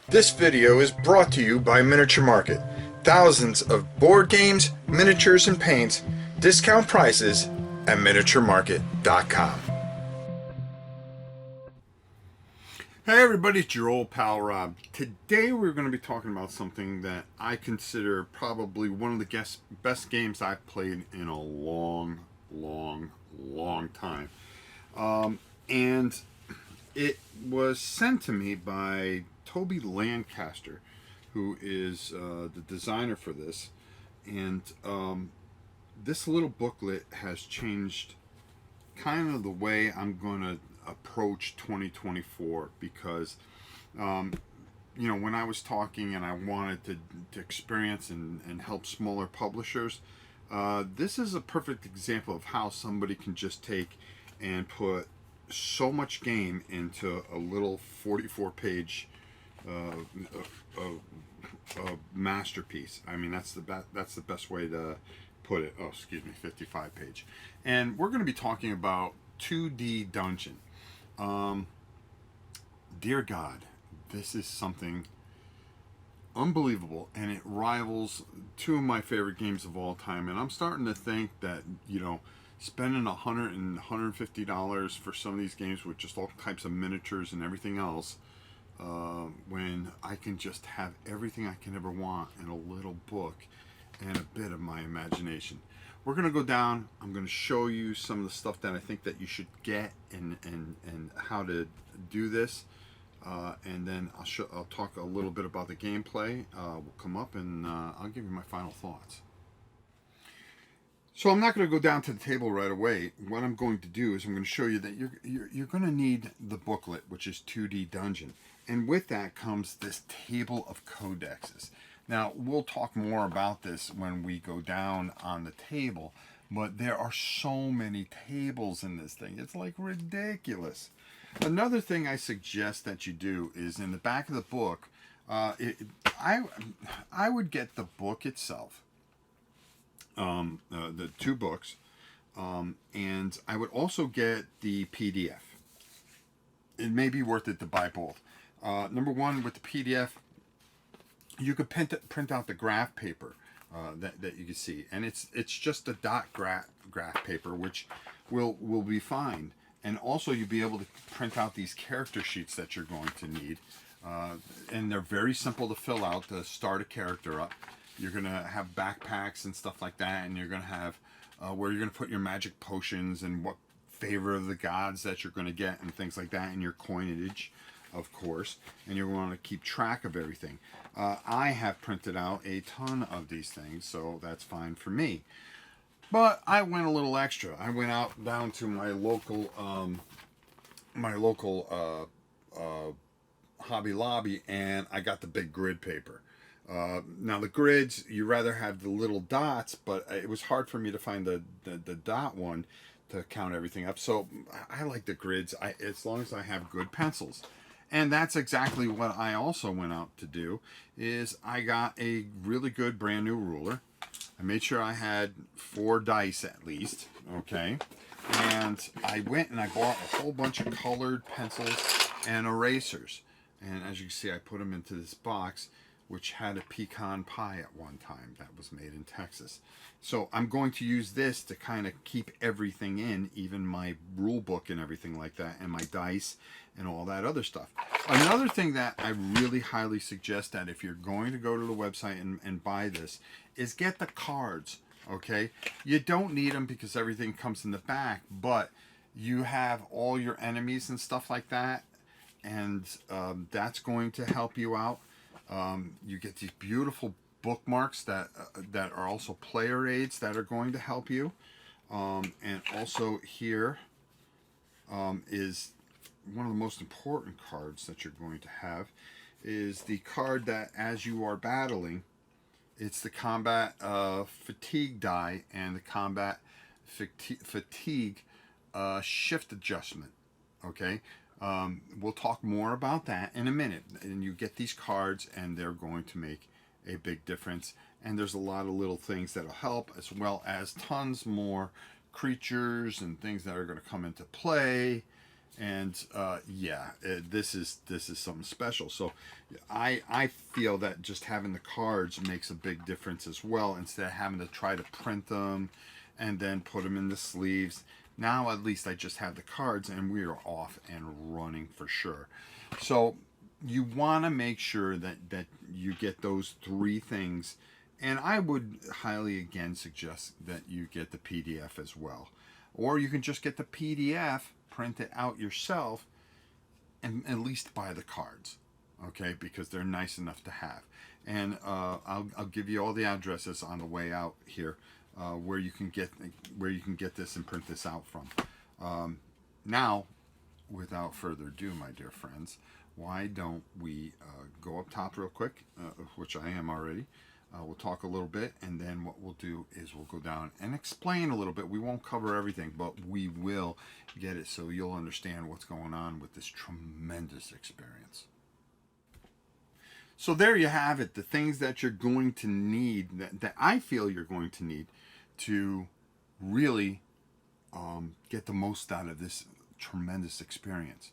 This video is brought to you by Miniature Market. Thousands of board games, miniatures, and paints, discount prices at miniaturemarket.com. Hey everybody, it's your old pal Rob. Today we're going to be talking about something that I consider probably one of the best games I've played in a long time. And it was sent to me by Toby Lancaster, who is the designer for this. And this little booklet has changed kind of the way I'm going to approach 2024 because when I was talking and I wanted to experience and help smaller publishers, this is a perfect example of how somebody can just take and put so much game into a little 44 page masterpiece. I mean, that's the best way to put it. Oh, excuse me, 55 page. And we're going to be talking about 2D Dungeon. Dear God, this is something unbelievable, and it rivals two of my favorite games of all time. And I'm starting to think that, spending $100 and $150 for some of these games with just all types of miniatures and everything else, when I can just have everything I can ever want in a little book and a bit of my imagination. We're going to go down. I'm going to show you some of the stuff that I think that you should get and how to do this. And then I'll talk a little bit about the gameplay. We'll come up and I'll give you my final thoughts. So I'm not going to go down to the table right away. What I'm going to do is I'm going to show you that you're going to need the booklet, which is 2D Dungeon. And with that comes this table of codexes. Now, we'll talk more about this when we go down on the table, but there are so many tables in this thing. It's like ridiculous. Another thing I suggest that you do is in the back of the book, I would get the book itself, the two books, and I would also get the PDF. It may be worth it to buy both. Number one, with the PDF, you could print out the graph paper that you can see, and it's just a dot graph paper, which will be fine. And also you'll be able to print out these character sheets that you're going to need, and they're very simple to fill out to start a character up. You're gonna have backpacks and stuff like that, and you're gonna have where you're gonna put your magic potions and what favor of the gods that you're gonna get and things like that, and your coinage, of course, and you want to keep track of everything. I have printed out a ton of these things, so that's fine for me. But I went a little extra. I went out down to my local Hobby Lobby, and I got the big grid paper. Now the grids, you rather have the little dots, but it was hard for me to find the dot one to count everything up. So I like the grids, as long as I have good pencils. And that's exactly what I also went out to do, is I got a really good brand new ruler. I made sure I had 4 dice at least, okay? And I went and I bought a whole bunch of colored pencils and erasers. And as you can see, I put them into this box, which had a pecan pie at one time that was made in Texas. So I'm going to use this to kind of keep everything in, even my rule book and everything like that, and my dice and all that other stuff. Another thing that I really highly suggest that if you're going to go to the website and buy this is get the cards, okay? You don't need them because everything comes in the back, but you have all your enemies and stuff like that, and that's going to help you out. You get these beautiful bookmarks that are also player aids that are going to help you. And also here is one of the most important cards that you're going to have, is the card that as you are battling, it's the combat fatigue die and the combat fatigue shift adjustment. Okay. We'll talk more about that in a minute. And you get these cards, and they're going to make a big difference. And there's a lot of little things that'll help, as well as tons more creatures and things that are going to come into play And yeah, this is something special. So I feel that just having the cards makes a big difference as well, instead of having to try to print them and then put them in the sleeves. Now at least I just have the cards and we are off and running for sure. So you want to make sure that you get those three things, and I would highly again suggest that you get the PDF as well, or you can just get the PDF, print it out yourself, and at least buy the cards, okay, because they're nice enough to have. And I'll give you all the addresses on the way out here, where you can get this and print this out from. Now, without further ado, my dear friends, why don't we go up top real quick, which I am already. We'll talk a little bit, and then what we'll do is we'll go down and explain a little bit. We won't cover everything, but we will get it so you'll understand what's going on with this tremendous experience. So there you have it, the things that you're going to need, that I feel you're going to need to really get the most out of this tremendous experience.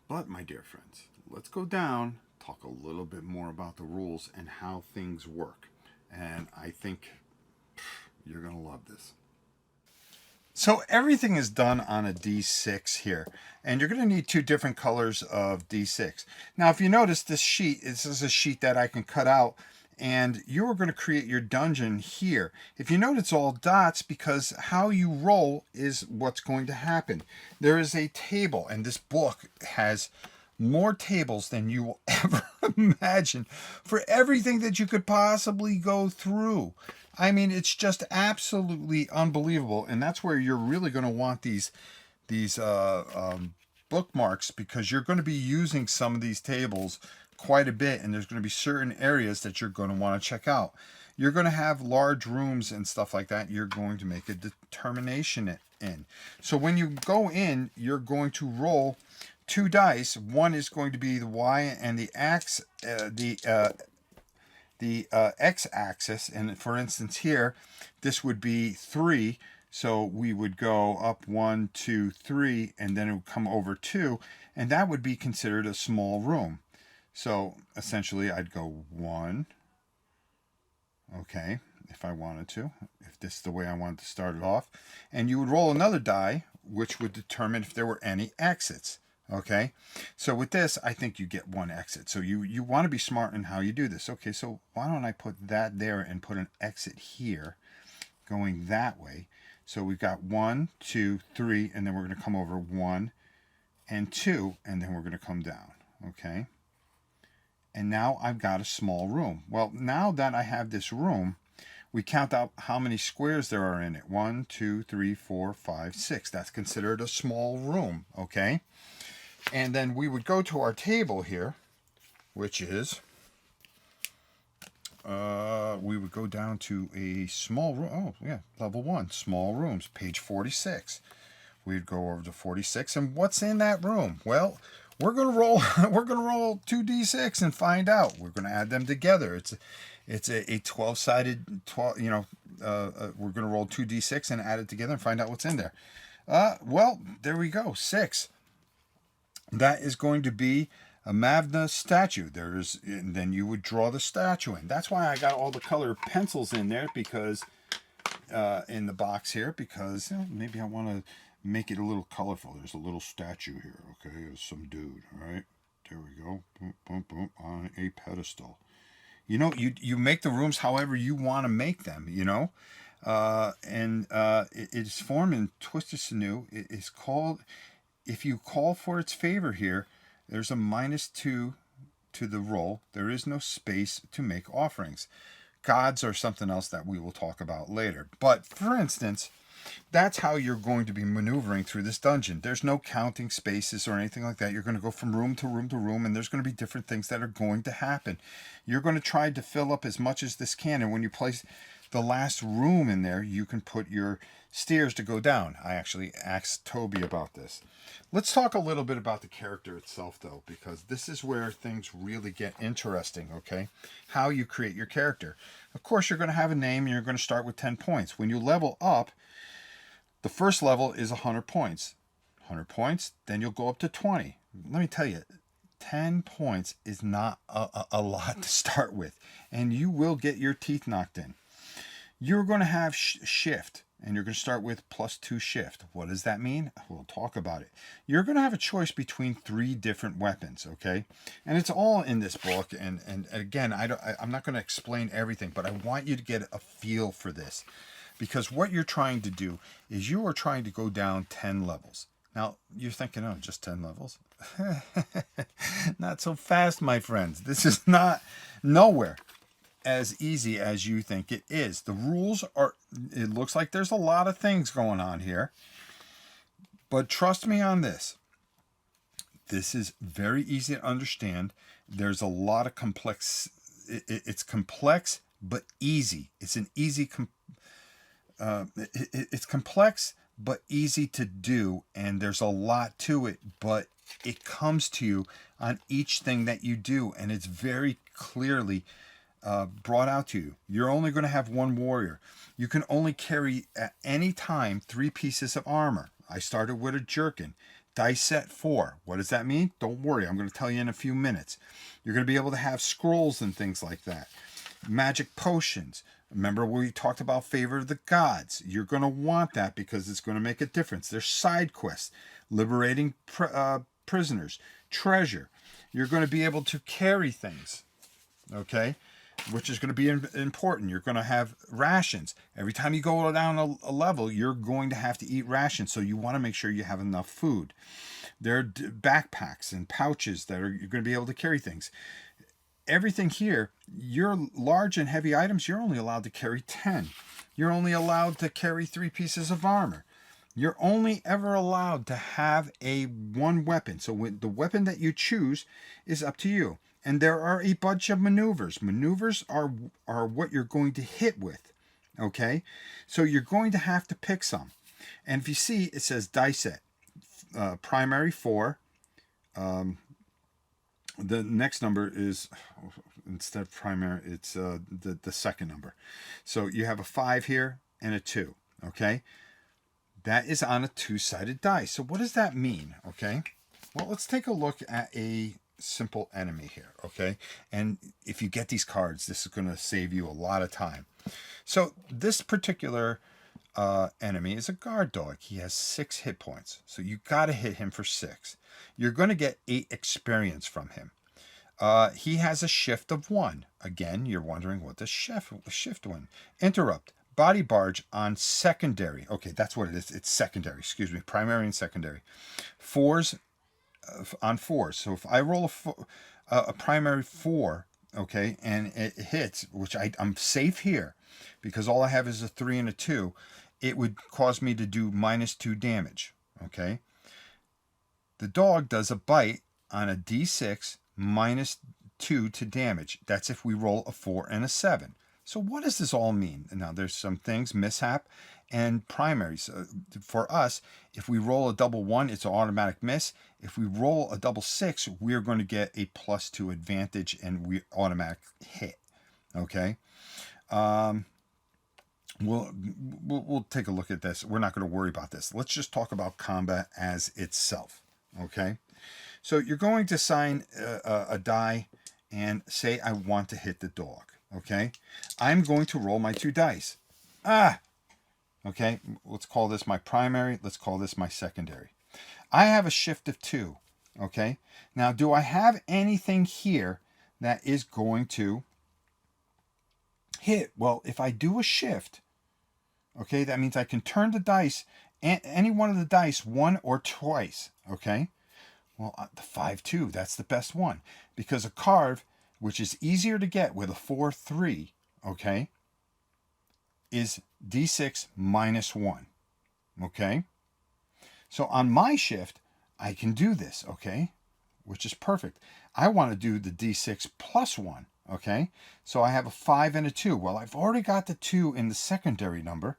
But my dear friends, let's go down, talk a little bit more about the rules and how things work. And I think you're going to love this. So everything is done on a D6 here, and you're going to need two different colors of D6. Now, if you notice this sheet, this is a sheet that I can cut out, and you are going to create your dungeon here. If you note, it's all dots because how you roll is what's going to happen. There is a table, and this book has more tables than you will ever imagine for everything that you could possibly go through. I mean, it's just absolutely unbelievable, and that's where you're really going to want these bookmarks, because you're going to be using some of these tables quite a bit, and there's going to be certain areas that you're going to want to check out. You're going to have large rooms and stuff like that. You're going to make a determination in. So when you go in, you're going to roll two dice. One is going to be the Y and the X, the X-axis, and for instance here, this would be 3. So we would go up 1, 2, 3, and then it would come over 2, and that would be considered a small room. So essentially I'd go 1, okay, if I wanted to, if this is the way I wanted to start it off. And you would roll another die, which would determine if there were any exits. Okay, so with this, I think you get one exit. So you want to be smart in how you do this. Okay, so why don't I put that there and put an exit here going that way. So we've got 1, 2, 3, and then we're going to come over 1 and 2, and then we're going to come down. Okay, and now I've got a small room. Well, now that I have this room, we count out how many squares there are in it. 1, 2, 3, 4, 5, 6. That's considered a small room. Okay, and then we would go to our table here, which is, we would go down to a small room. Oh, yeah, level 1, small rooms, page 46. We'd go over to 46, and what's in that room? Well, we're gonna roll. We're gonna roll 2d6 and find out. We're gonna add them together. It's a 12-sided 12. We're gonna roll 2d6 and add it together and find out what's in there. Well, there we go. 6. That is going to be a Magna statue. And then you would draw the statue in. That's why I got all the color pencils in there, because in the box here, because maybe I want to make it a little colorful. There's a little statue here, okay? There's some dude, all right? There we go. Boom, boom, boom, on a pedestal. You make the rooms however you want to make them, it is formed in Twisted Sinew. It is called, if you call for its favor here, there's a -2 to the roll. There is no space to make offerings. Gods are something else that we will talk about later. But for instance, that's how you're going to be maneuvering through this dungeon. There's no counting spaces or anything like that. You're going to go from room to room to room, and there's going to be different things that are going to happen. You're going to try to fill up as much as this can, and when you place the last room in there, you can put your stairs to go down. I actually asked Toby about this. Let's talk a little bit about the character itself, though, because this is where things really get interesting, okay? How you create your character. Of course, you're going to have a name, and you're going to start with 10 points. When you level up, the first level is 100 points. 100 points, then you'll go up to 20. Let me tell you, 10 points is not a lot to start with, and you will get your teeth knocked in. You're going to have shift, and you're going to start with +2 shift. What does that mean? We'll talk about it. You're going to have a choice between 3 different weapons, okay? And it's all in this book, and again, I'm not going to explain everything, but I want you to get a feel for this, because what you're trying to do is you are trying to go down 10 levels. Now, you're thinking, oh, just 10 levels? Not so fast, my friends. This is nowhere as easy as you think it is. The rules are, it looks like there's a lot of things going on here. But trust me on this. This is very easy to understand. There's a lot of it's complex, but easy. It's an easy, it's complex, but easy to do. And there's a lot to it, but it comes to you on each thing that you do. And it's very clearly brought out to you. You're only going to have one warrior. You can only carry at any time 3 pieces of armor. I started with a jerkin. Dice set 4. What does that mean? Don't worry, I'm going to tell you in a few minutes. You're going to be able to have scrolls and things like that. Magic potions. Remember we talked about favor of the gods. You're going to want that because it's going to make a difference. There's side quests, liberating prisoners, treasure. You're going to be able to carry things, okay? Which is going to be important. You're going to have rations. Every time you go down a level, you're going to have to eat rations. So you want to make sure you have enough food. There are backpacks and pouches that you're going to be able to carry things. Everything here, your large and heavy items, you're only allowed to carry 10. You're only allowed to carry 3 pieces of armor. You're only ever allowed to have one weapon. So the weapon that you choose is up to you. And there are a bunch of maneuvers. Maneuvers are what you're going to hit with, okay? So you're going to have to pick some. And if you see, it says die set. Primary 4. The next number is, instead of primary, it's the second number. So you have a 5 here and a 2, okay? That is on a 2-sided die. So what does that mean, okay? Well, let's take a look at a simple enemy here, okay? And if you get these cards, this is going to save you a lot of time. So this particular enemy is a guard dog. He has 6 hit points, so you got to hit him for 6. You're going to get 8 experience from him. He has a shift of 1. Again, you're wondering what the shift 1. Interrupt. Body barge on secondary. Okay, that's what it is. It's secondary. Excuse me. Primary and secondary. 4s on 4s. So if I roll a primary 4, okay, and it hits, which I'm safe here because all I have is a 3 and a 2, it would cause me to do -2 damage, okay? The dog does a bite on a d6 -2 to damage. That's if we roll a 4 and a 7. So what does this all mean? Now there's some things, mishap and primaries. For us, if we roll a double 1, it's an automatic miss. If we roll a double 6, we're going to get a +2 advantage and we automatic hit. Okay. We'll take a look at this. We're not going to worry about this. Let's just talk about combat as itself. Okay. So you're going to assign a die and say I want to hit the dog. Okay. I'm going to roll my 2 dice. Okay. Let's call this my primary. Let's call this my secondary. I have a shift of 2. Okay. Now, do I have anything here that is going to hit? Well, if I do a shift, okay, that means I can turn the dice, any one of the dice, 1 or twice. Okay. Well, the 5-2, that's the best one. Because a carve, which is easier to get with a 4-3, okay, is d6 -1. Okay? So on my shift, I can do this, okay, which is perfect. I want to do the d6 +1, okay? So I have a 5 and a 2. Well, I've already got the 2 in the secondary number.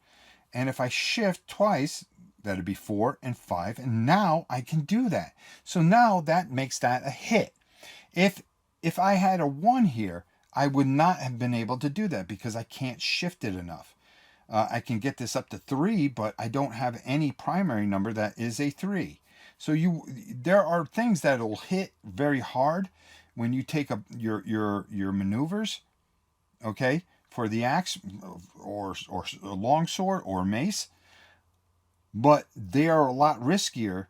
And if I shift twice, that'd be 4 and 5. And now I can do that. So now that makes that a hit. If I had a 1 here, I would not have been able to do that because I can't shift it enough. I can get this up to 3, but I don't have any primary number that is a 3. So there are things that'll hit very hard when you take your maneuvers, okay, for the axe or a long sword or mace, but they are a lot riskier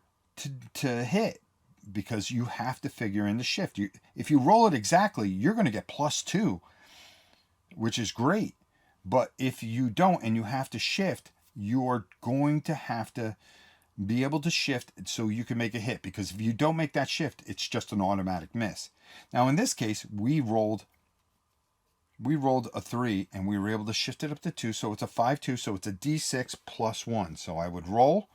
to hit because you have to figure in the shift. If you roll it exactly, you're going to get +2, which is great. But if you don't and you have to shift, you're going to have to be able to shift so you can make a hit, because if you don't make that shift, it's just an automatic miss. Now in this case, we rolled a 3 and we were able to shift it up to 2, so it's a 5-2, so it's a d6 plus 1. So I would roll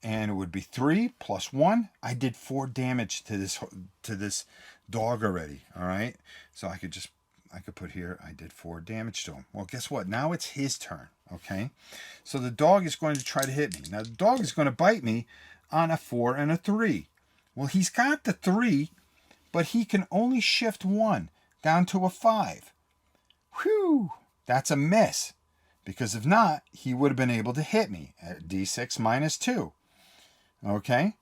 and it would be 3 plus 1. I did 4 damage to this dog already. All right, so I could put here, I did 4 damage to him. Well, guess what? Now it's his turn. Okay, so the dog is going to try to hit me. Now the dog is going to bite me on a 4 and a 3. Well, he's got the 3, but he can only shift 1 down to a 5. Whew, that's a miss, because if not, he would have been able to hit me at d6 minus 2. Okay,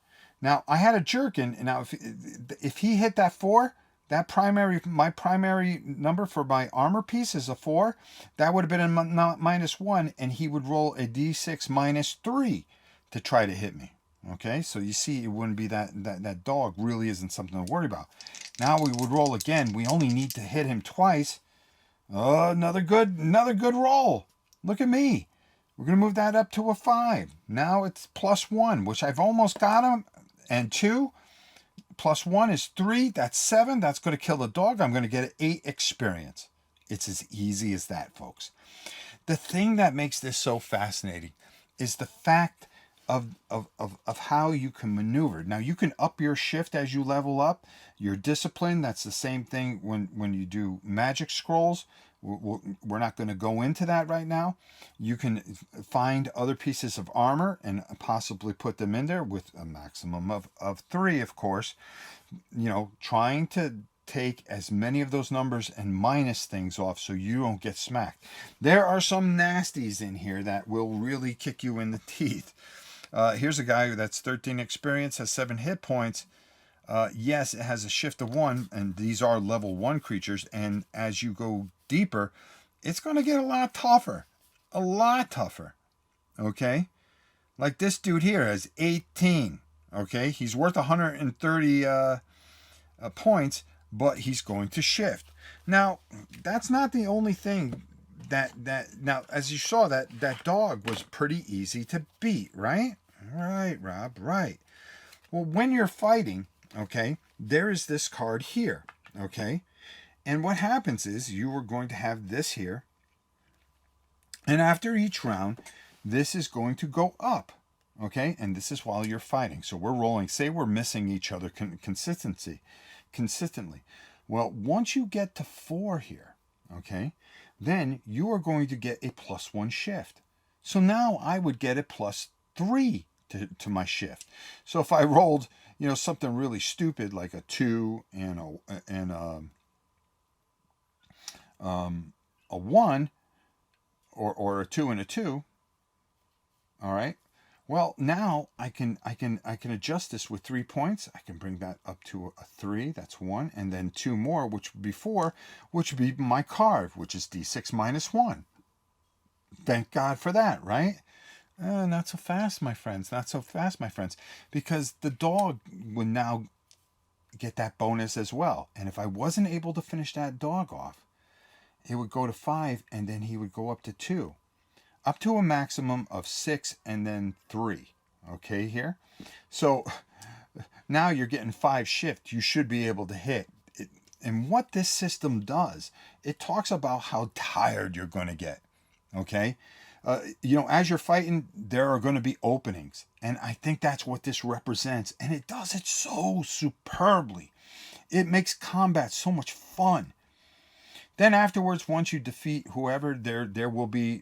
now I had a jerkin. Now if he hit that 4, my primary number for my armor piece is a 4. That would have been a -1, and he would roll a d6 minus 3 to try to hit me. Okay, so you see, it wouldn't be that dog really isn't something to worry about. Now we would roll again. We only need to hit him twice. Oh, another good roll. Look at me. We're going to move that up to a 5. Now it's +1, which I've almost got him, and 2 plus 1 is 3. That's 7. That's going to kill the dog. I'm going to get 8 experience. It's as easy as that, folks. The thing that makes this so fascinating is the fact of how you can maneuver. Now, you can up your shift as you level up. Your discipline, that's the same thing when you do magic scrolls. We're not going to go into that right now. You can find other pieces of armor and possibly put them in there with a maximum of 3, of course. You know, trying to take as many of those numbers and minus things off so you don't get smacked. There are some nasties in here that will really kick you in the teeth. Here's a guy that's 13 experience, has 7 hit points. Yes, it has a shift of 1, and these are level 1 creatures, and as you go deeper, it's going to get a lot tougher. A lot tougher. Okay? Like this dude here has 18. Okay? He's worth 130 points, but he's going to shift. Now, that's not the only thing that now, as you saw, that dog was pretty easy to beat, right? Right, Rob, right. Well, when you're fighting, okay, there is this card here, okay? And what happens is you are going to have this here, and after each round, this is going to go up, okay? And this is while you're fighting. So we're rolling, say we're missing each other consistently. Well, once you get to 4 here, okay, then you are going to get a +1 shift. So now I would get a +3 to my shift. So if I rolled, you know, something really stupid like a 2 and a 1, or a 2 and a 2, all right. Well, now I can adjust this with 3 points. I can bring that up to a 3. That's 1, and then 2 more, which would be 4, which would be my carve, which is d6 minus 1. Thank God for that, right? Not so fast, my friends. Not so fast, my friends, because the dog would now get that bonus as well. And if I wasn't able to finish that dog off, it would go to 5, and then he would go up to 2. Up to a maximum of 6 and then 3. Okay, here. So now you're getting 5 shift. You should be able to hit. And what this system does, it talks about how tired you're going to get. Okay. You know, as you're fighting, there are going to be openings. And I think that's what this represents. And it does it so superbly. It makes combat so much fun. Then afterwards, once you defeat whoever, there will be,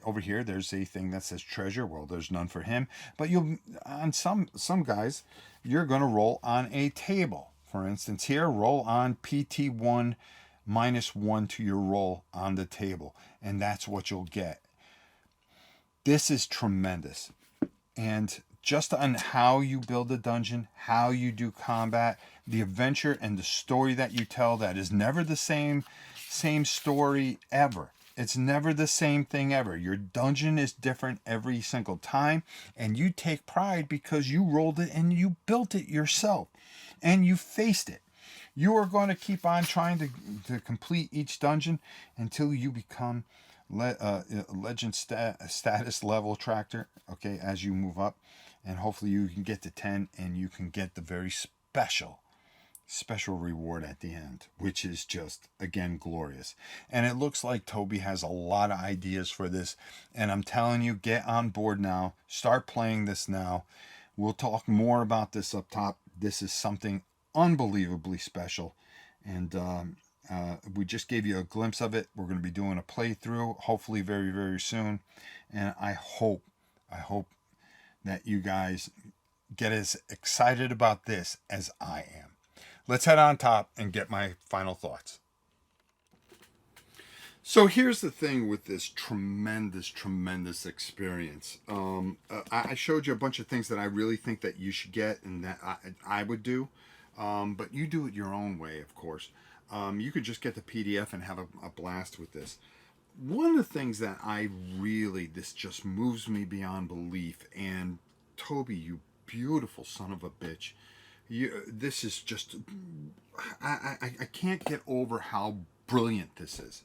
over here, there's a thing that says treasure. Well, there's none for him. But you'll, on some guys, you're going to roll on a table. For instance, here, roll on PT1 -1 to your roll on the table. And that's what you'll get. This is tremendous. And just on how you build a dungeon, how you do combat, the adventure and the story that you tell, that is never the same story ever. It's never the same thing ever. Your dungeon is different every single time, and you take pride because you rolled it and you built it yourself and you faced it. You are going to keep on trying to complete each dungeon until you become legend status level tractor, okay, as you move up. And hopefully you can get to 10 and you can get the very special reward at the end, which is just, again, glorious. And it looks like Toby has a lot of ideas for this. And I'm telling you, get on board now. Start playing this now. We'll talk more about this up top. This is something unbelievably special. And we just gave you a glimpse of it. We're going to be doing a playthrough, hopefully very, very soon. And I hope that you guys get as excited about this as I am. Let's head on top and get my final thoughts. So here's the thing with this tremendous experience. I showed you a bunch of things that I really think that you should get and that I would do. But you do it your own way, of course. You could just get the PDF and have a blast with this. One of the things that this just moves me beyond belief. And Toby, you beautiful son of a bitch. This is just, I can't get over how brilliant this is.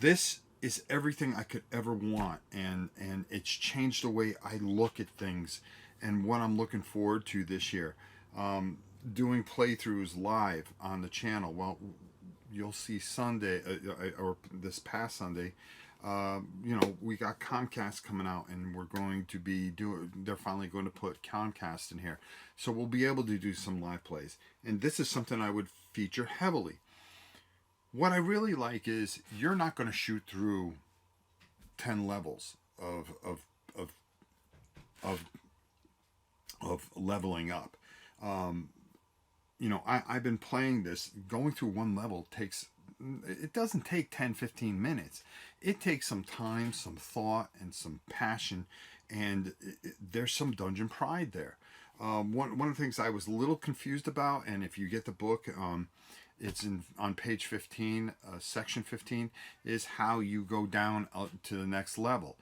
This is everything I could ever want, and it's changed the way I look at things and what I'm looking forward to this year. Doing playthroughs live on the channel. Well, you'll see Sunday, or this past Sunday, we got Comcast coming out, and we're going to be they're finally going to put Comcast in here. So we'll be able to do some live plays. And this is something I would feature heavily. What I really like is you're not going to shoot through 10 levels of leveling up. I've been playing this. Going through one level doesn't take 10-15 minutes. It takes some time, some thought, and some passion, and there's some dungeon pride there. One of the things I was a little confused about, and if you get the book, it's on page 15, section 15, is how you go down to the next level.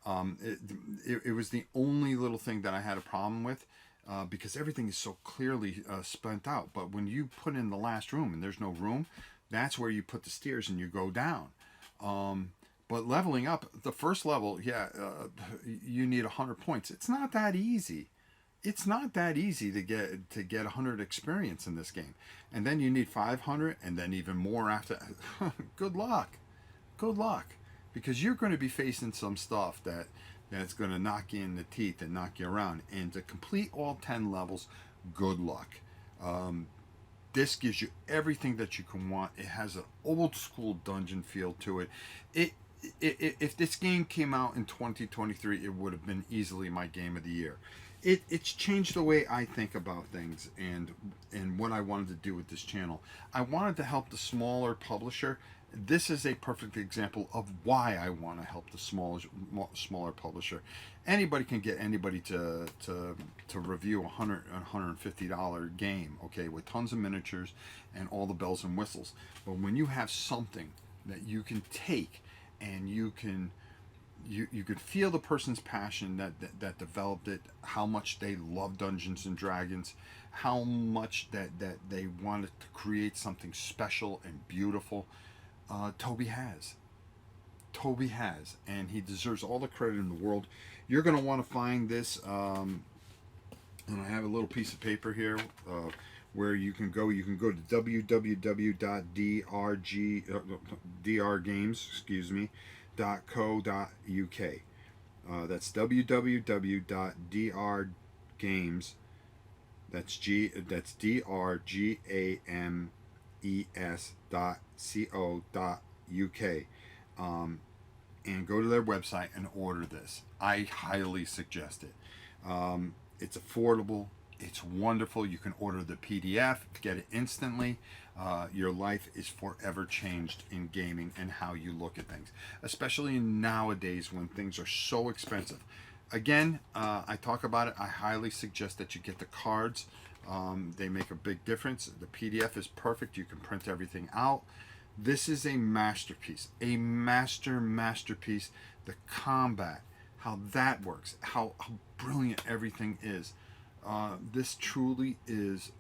It was the only little thing that I had a problem with. Because everything is so clearly spent out. But when you put in the last room and there's no room, that's where you put the stairs and you go down. But leveling up, the first level, you need 100 points. It's not that easy. It's not that easy to get 100 experience in this game. And then you need 500 and then even more after. Good luck. Because you're going to be facing some stuff that's going to knock you in the teeth and knock you around. And to complete all 10 levels, good luck. This gives you everything that you can want. It has an old school dungeon feel to it. If this game came out in 2023, it would have been easily my game of the year. It's changed the way I think about things and what I wanted to do with this channel. I wanted to help the smaller publisher. This is a perfect example of why I want to help the smaller publisher. Anybody can get anybody to review a $150 game, okay, with tons of miniatures and all the bells and whistles. But when you have something that you can take and you can feel the person's passion that developed it, how much they love Dungeons and Dragons, how much that they wanted to create something special and beautiful. Toby has, and he deserves all the credit in the world. You're going to want to find this, and I have a little piece of paper here where you can go. You can go to www.drgames.co.uk. That's www.drgames. That's drgames.co.uk, and go to their website and order this. I highly suggest it. It's affordable. It's wonderful. You can order the PDF, get it instantly. Your life is forever changed in gaming and how you look at things, especially nowadays when things are so expensive. Again, I talk about it. I highly suggest that you get the cards. They make a big difference. The PDF is perfect. You can print everything out. This is a masterpiece, a masterpiece. The combat, how that works, how brilliant everything is. This truly is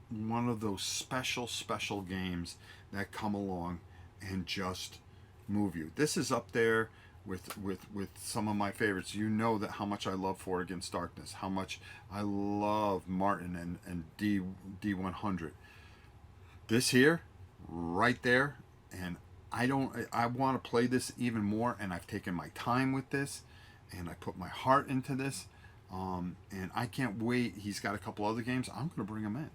one of those special games that come along and just move you. This is up there with some of my favorites. You know that how much I love Fort Against Darkness, how much I love Martin and D100. This here, right there, and I want to play this even more, and I've taken my time with this, and I put my heart into this, and I can't wait. He's got a couple other games. I'm going to bring them in.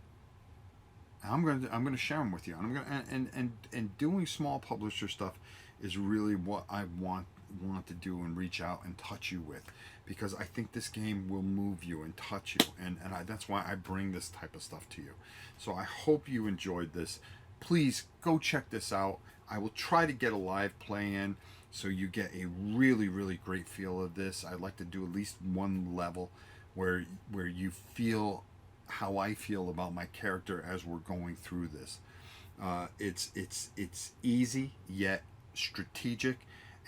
I'm going to share them with you. And doing small publisher stuff is really what I want to do and reach out and touch you with, because I think this game will move you and touch you, and that's why I bring this type of stuff to you. So I hope you enjoyed this. Please go check this out. I will try to get a live play in so you get a really great feel of this. I'd like to do at least one level where you feel how I feel about my character as we're going through this. It's easy yet strategic,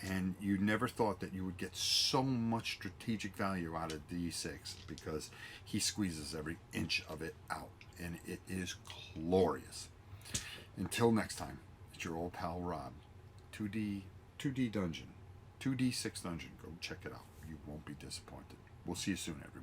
and you never thought that you would get so much strategic value out of D6, because he squeezes every inch of it out, and it is glorious. Until next time, it's your old pal Rob. 2D Dungeon, 2D6 Dungeon. Go check it out. You won't be disappointed. We'll see you soon, everybody.